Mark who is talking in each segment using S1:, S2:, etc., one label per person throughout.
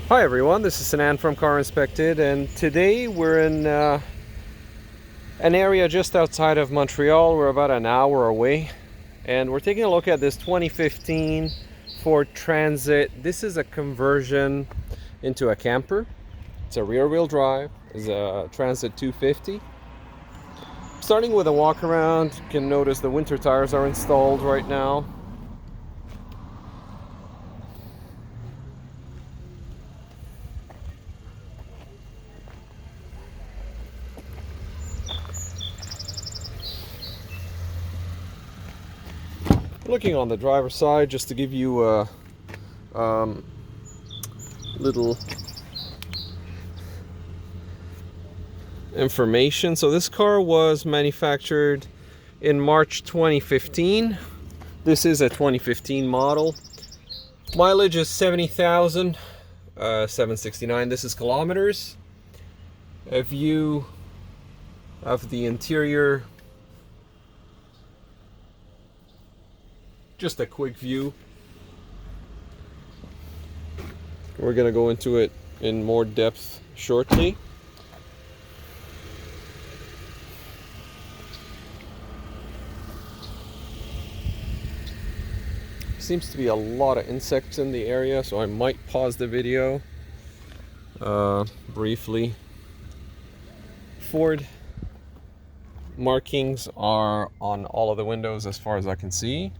S1: Hi everyone, this is Sinan from CarInspected, and today we're in an area just outside of Montreal. We're about an hour away, and we're taking a look at this 2015 Ford Transit. This is a conversion into a camper. It's a rear-wheel drive. It's a Transit 250. Starting with a walk around, you can notice the winter tires are installed right now. Looking on the driver's side, just to give you a little information. So this car was manufactured in March 2015. This is a 2015 model. Mileage is 70,000, 769. This is kilometers. A view of the interior. Just a quick view. We're going to go into it in more depth shortly. Seems to be a lot of insects in the area, so I might pause the video briefly. Ford markings are on all of the windows as far as I can see.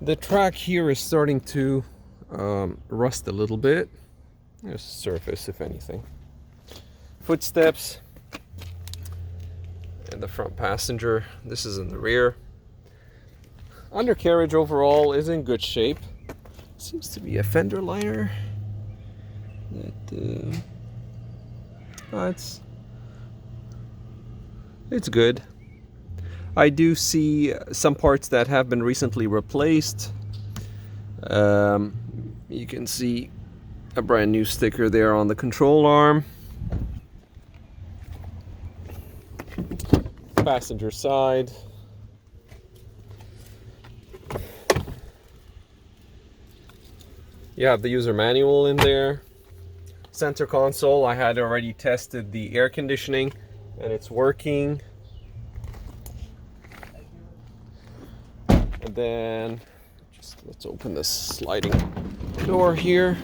S1: The track here is starting to rust a little bit. There's surface, if anything. Footsteps in the front passenger. This is in the rear. Undercarriage overall is in good shape. Seems to be a fender liner. It's good. I do see some parts that have been recently replaced. You can see a brand new sticker there on the control arm. Passenger side. You have the user manual in there. Center console, I had already tested the air conditioning and it's working. And then let's open this sliding door here.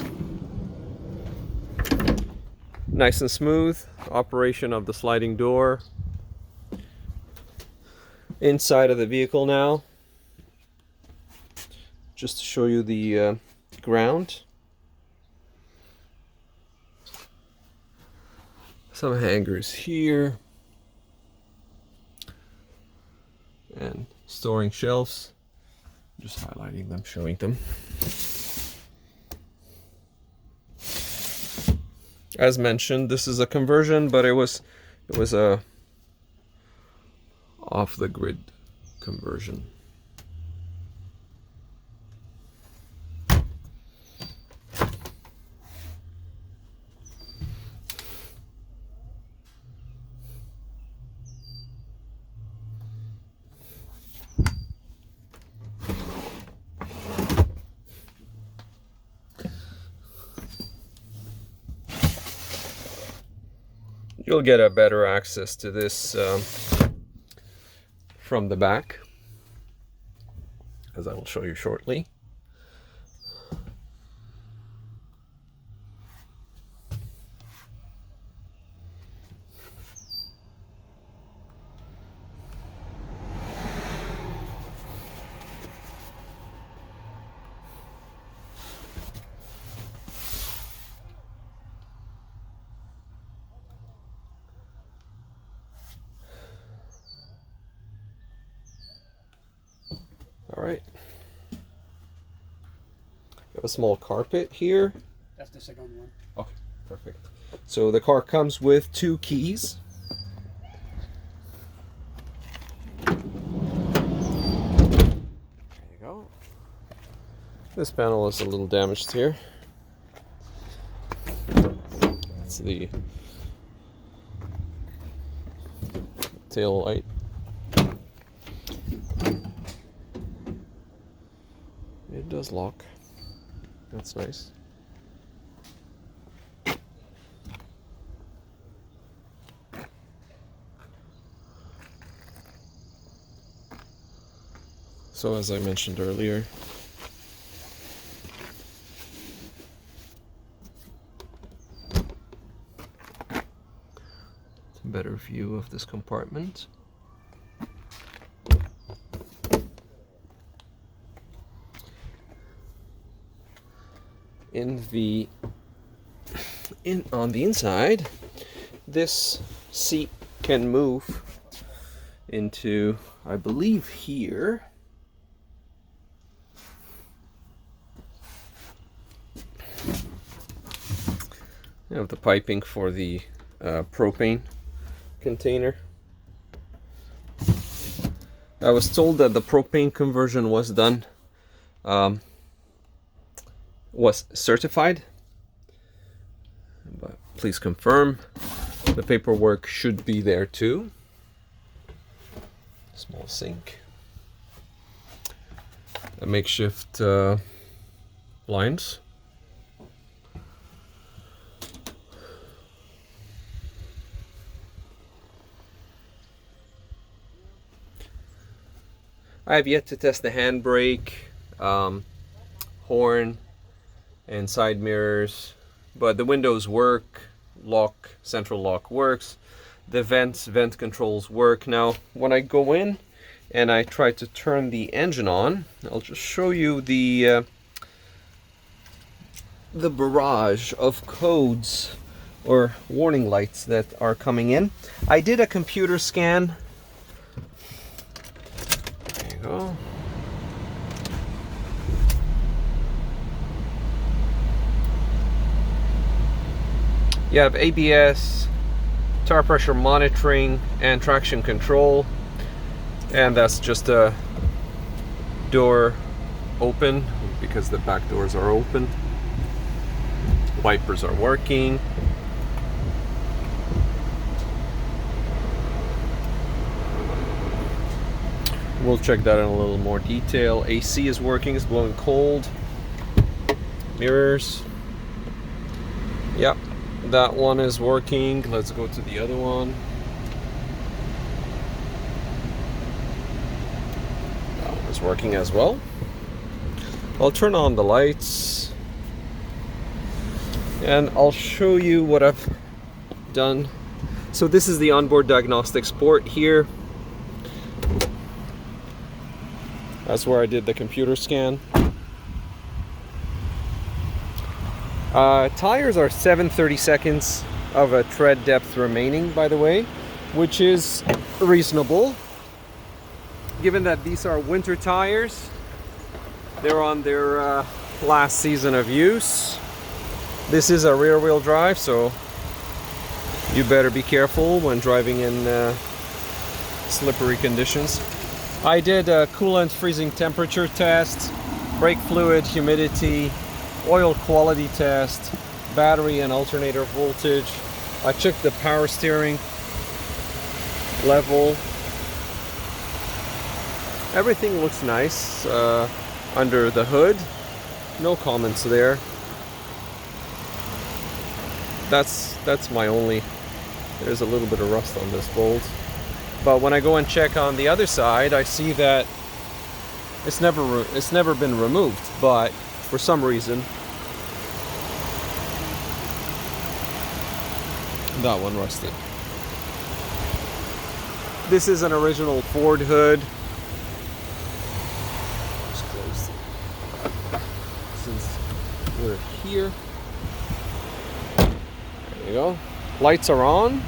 S1: Nice and smooth operation of the sliding door. Inside of the vehicle now. Just to show you the ground. Some hangers here. And storing shelves. Just highlighting them, showing them. As mentioned, this is a conversion, but it was a off the grid conversion. You'll get a better access to this from the back, as I will show you shortly. All right. We have a small carpet here.
S2: That's the second one.
S1: Okay, perfect. So the car comes with 2 keys. There you go. This panel is a little damaged here. It's the tail light. It does lock. That's nice. So as I mentioned earlier, better view of this compartment. On the inside, this seat can move into, I believe, here. You have the piping for the propane container. I was told that the propane conversion was done, was certified, but please confirm. The paperwork should be there too. Small sink, a makeshift blinds. I have yet to test the handbrake, horn, and side mirrors, but the windows work, central lock works, the vent controls work. Now, when I go in and I try to turn the engine on, I'll just show you the barrage of codes or warning lights that are coming in. I did a computer scan. Go. You have ABS, tire pressure monitoring, and traction control, and that's just a door open because the back doors are open. Wipers are working. We'll check that in a little more detail. AC is working, it's blowing cold. Mirrors. Yep, that one is working. Let's go to the other one. That one is working as well. I'll turn on the lights and I'll show you what I've done. So this is the onboard diagnostics port here. That's where I did the computer scan. Tires are 7/32 of a tread depth remaining, by the way, which is reasonable. Given that these are winter tires, they're on their last season of use. This is a rear-wheel drive, so you better be careful when driving in slippery conditions. I did a coolant freezing temperature test, brake fluid, humidity, oil quality test, battery and alternator voltage. I checked the power steering level. Everything looks nice under the hood. No comments there. That's my only. There's a little bit of rust on this bolt. But when I go and check on the other side, I see that it's never been removed, but for some reason that one rusted. This is an original Ford hood. Just close it. Since we're here. There you go. Lights are on.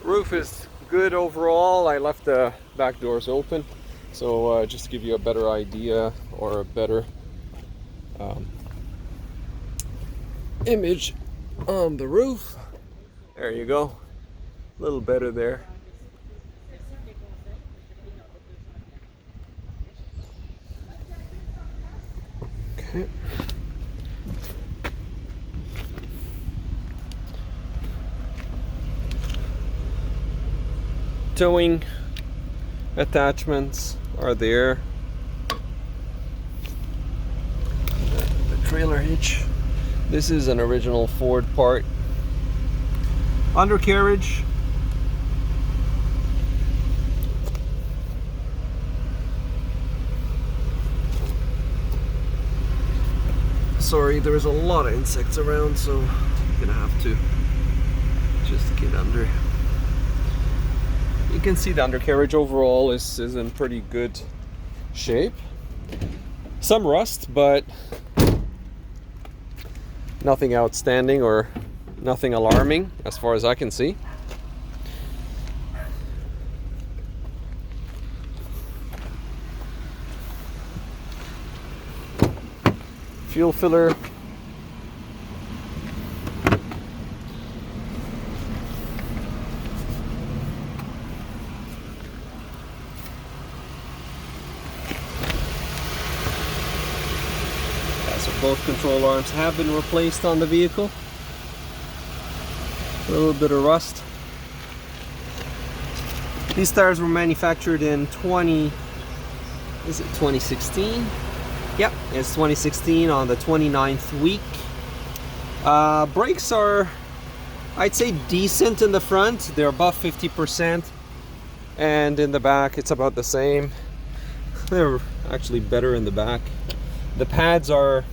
S1: Roof is good overall. I left the back doors open, so just to give you a better idea or a better image on the roof. There you go. A little better there. Okay. Towing attachments are there. The trailer hitch This is an original Ford part. Undercarriage. Sorry, there's a lot of insects around, so I'm gonna have to just get under. You can see the undercarriage overall is in pretty good shape. Some rust, but nothing outstanding or nothing alarming as far as I can see. Fuel filler. So both control arms have been replaced on the vehicle. A little bit of rust. These tires were manufactured in 2016? Yep, it's 2016 on the 29th week. Brakes are, I'd say, decent in the front. They're above 50%. And in the back, it's about the same. They're actually better in the back. The pads are,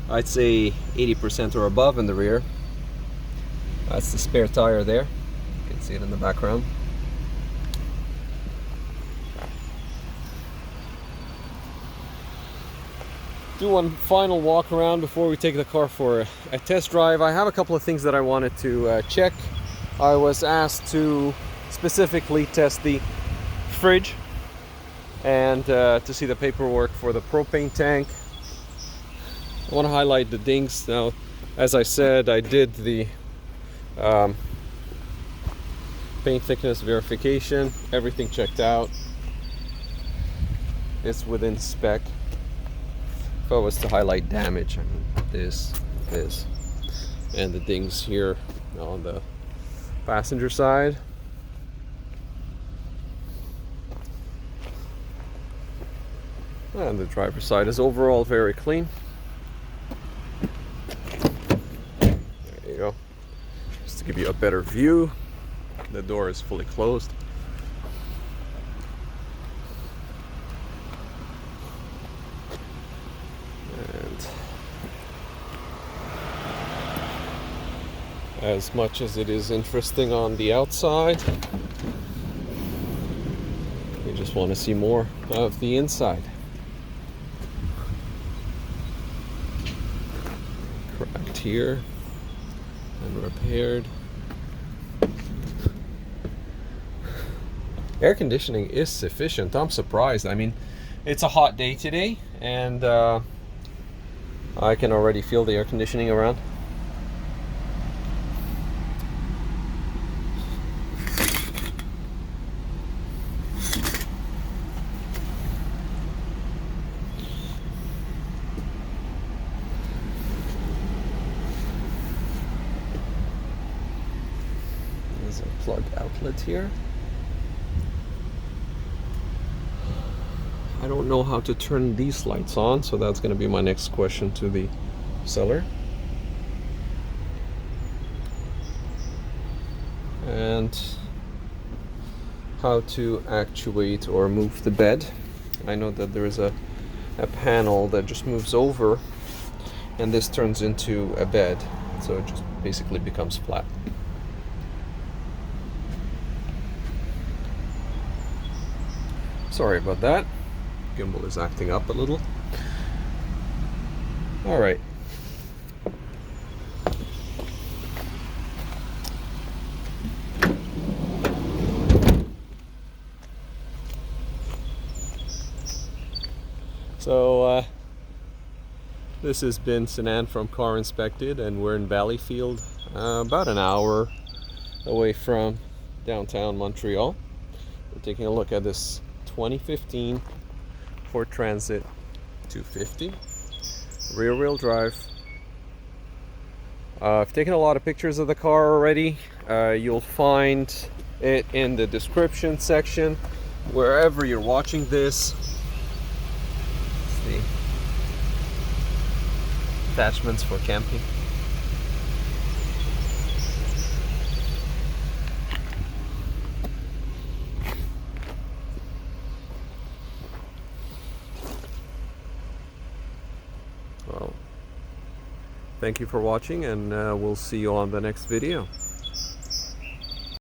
S1: I'd say, 80% or above in the rear. That's the spare tire there. You can see it in the background. Do one final walk around before we take the car for a test drive. I have a couple of things that I wanted to check. I was asked to specifically test the fridge and to see the paperwork for the propane tank. I want to highlight the dings. Now, as I said, I did the paint thickness verification. Everything checked out. It's within spec. If I was to highlight damage, I mean this, and the dings here on the passenger side. And the driver's side is overall very clean. There you go. Just to give you a better view, the door is fully closed. And as much as it is interesting on the outside, you just want to see more of the inside. Cracked here and repaired. Air conditioning is sufficient. I'm surprised. I mean, it's a hot day today, and I can already feel the air conditioning around. There's a plug outlet here. I don't know how to turn these lights on, so that's going to be my next question to the seller. And how to actuate or move the bed. I know that there is a panel that just moves over, and this turns into a bed, so it just basically becomes flat. Sorry about that. Gimbal is acting up a little. All right. So this has been Sinan from Car Inspected, and we're in Valleyfield, about an hour away from downtown Montreal. We're taking a look at this 2015 Ford Transit 250 rear-wheel drive. I've taken a lot of pictures of the car already. You'll find it in the description section wherever you're watching this. Let's see. attachments for camping. Well, thank you for watching, and we'll see you on the next video.